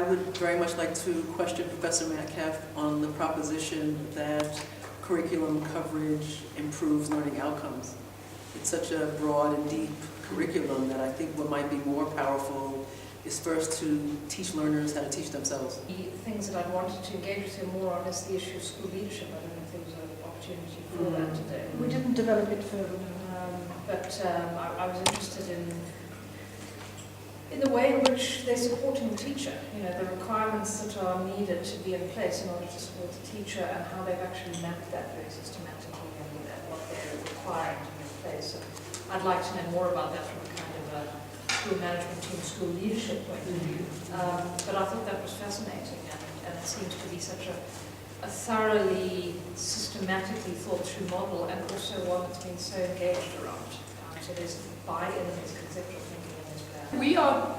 would very much like to question Professor Metcalf on the proposition that curriculum coverage improves learning outcomes. It's such a broad and deep curriculum that I think what might be more powerful is first to teach learners how to teach themselves. The things that I wanted to engage with you more on is the issue of school leadership. I don't know if there was an opportunity for that today. We didn't develop it further. I was interested in the way in which they're supporting the teacher, the requirements that are needed to be in place in order to support the teacher and how they've actually mapped that very systematically and what they're requiring to be in place. So I'd like to know more about that from a kind of a school management team, school leadership point of view. But I thought that was fascinating and it seems to be such a thoroughly, systematically thought through model and also one that's been so engaged around. So there's buy-in and there's conceptual thinking in this plan. We are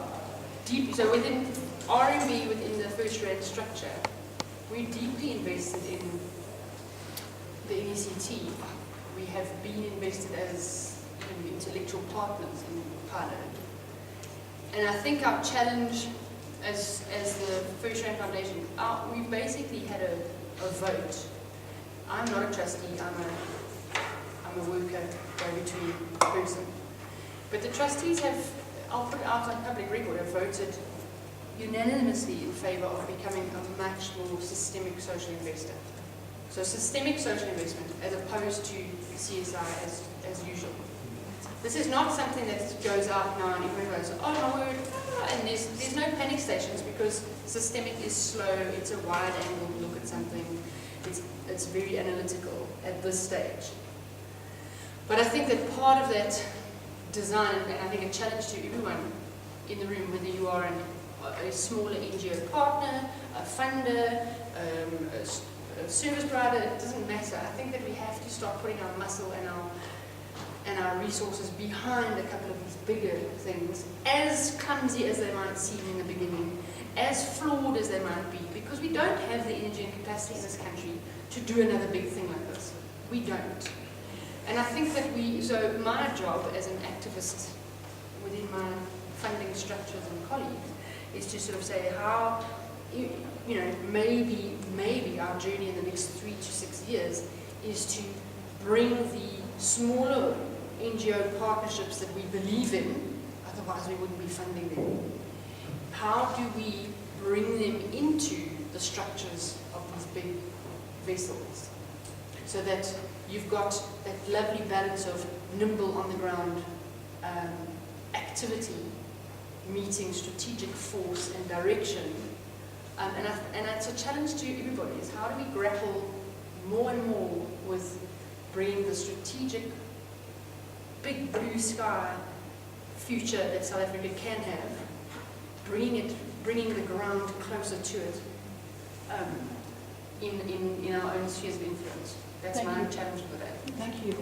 deep, so within RMB, within the first rate structure, we're deeply invested in the NECT. We have been invested as intellectual partners in Pilot. And I think our challenge as the First Rand Foundation, we've basically had a vote. I'm not a trustee, I'm a worker, go-between person. But the trustees have, I'll put it out on public record, have voted unanimously in favour of becoming a much more systemic social investor. So systemic social investment as opposed to CSI as usual. This is not something that goes out now and everyone goes, oh my word, and there's no panic stations because systemic is slow, it's a wide angle look at something, it's very analytical at this stage. But I think that part of that design, and I think a challenge to everyone in the room, whether you are a smaller NGO partner, a funder, a service provider, it doesn't matter. I think that we have to start putting our muscle and our resources behind a couple of these bigger things, as clumsy as they might seem in the beginning, as flawed as they might be, because we don't have the energy and capacity in this country to do another big thing like this. We don't. And I think that so my job as an activist within my funding structures and colleagues is to sort of say how, maybe our journey in the next 3 to 6 years is to bring the smaller NGO partnerships that we believe in, otherwise we wouldn't be funding them. How do we bring them into the structures of these big vessels so that you've got that lovely balance of nimble on the ground activity meeting strategic force and direction, and it's a challenge to everybody, is how do we grapple more and more with bringing the strategic big blue sky future that South Africa can have, bringing the ground closer to it in our own spheres of influence. That's my challenge for that. Thank you.